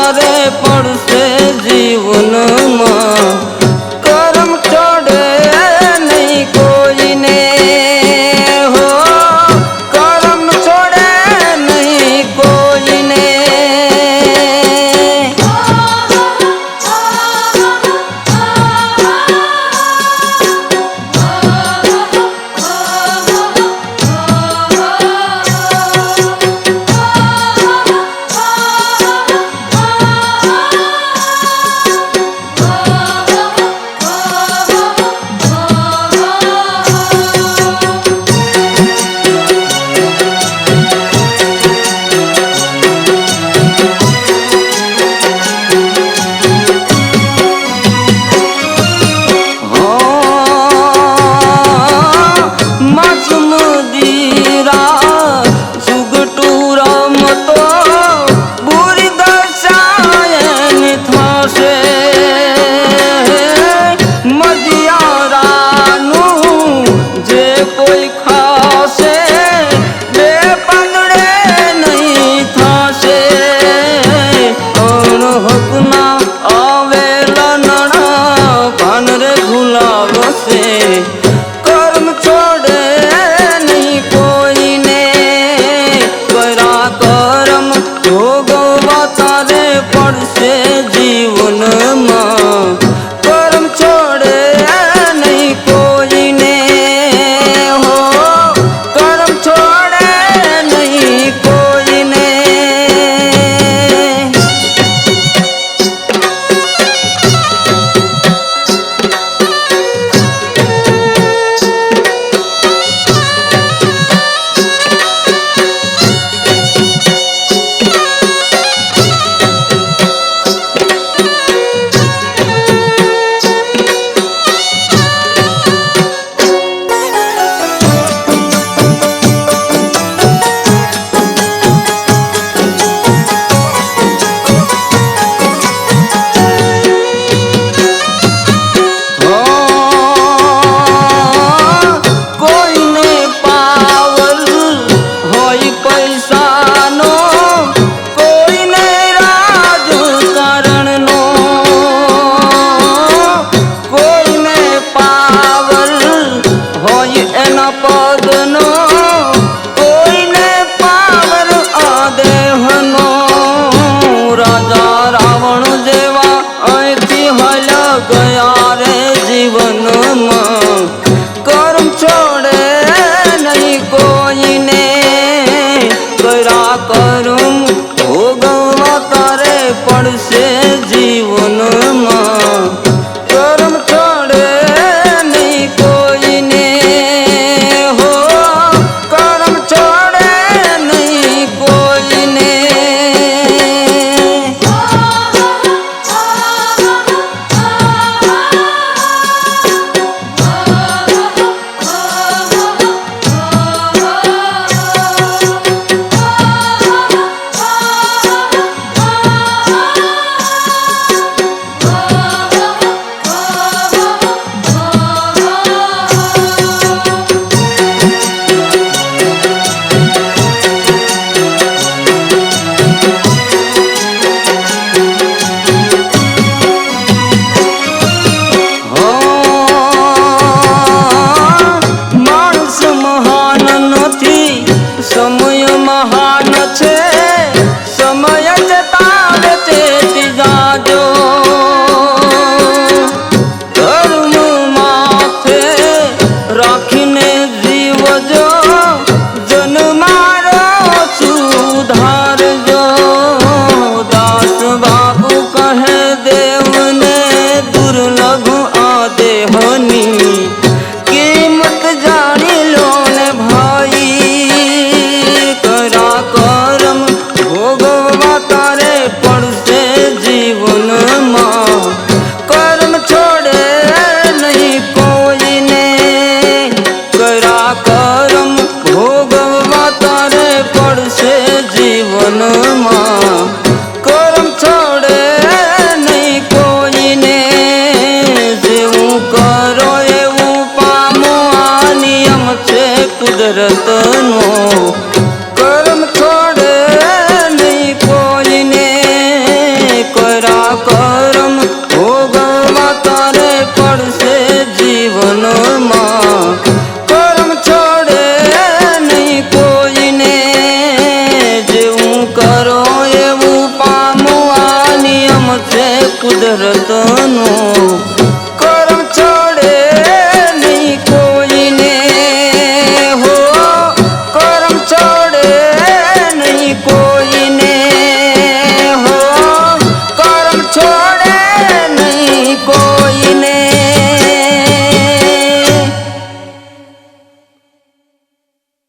તારે પડશે જીવનમાં કરમ છોડે નહીં કોઈને હો કરમ છોડે નહીં કોઈને कर्म छोड़े नहीं कोईने करा कर्म भोगवा तारे पड़से जीवन में कर्म छोड़े नहीं कोईने हो कर्म छोड़े नहीं कोईने પદનો કોઈને પાવર આદેહનો રાજા રાવણ જેવા અહીંથી હલ્યા ગયા રે જીવનમાં કર્મ છોડે નહીં કોઈને કરા કર્મ ભોગવા તારે પડશે જીવનમાં કર્મ છોડે નહીં કોઈને સમય મહાન છે સમય જતા ચેતી જાજો ધર્મ માથે રાખીને જીવજો જન્મારો સુધારજો દાસ બાબુ કહે દેવને દુર્લભ આ દેહની કિંમત જાણી લો ને ભાઈ कर्म भोगवा तारे पड़से जीवનમાં कर्म छोड़े नहीं कोईने करा कर्म भोगवा तारे पड़से जीवનમાં कर्म छोड़े नहीं कोईने જેવું કરો એવું પામો આ નિયમ છે કુદરતનો કર્મ છોડે નહીં કોઈને છે કુદરતનો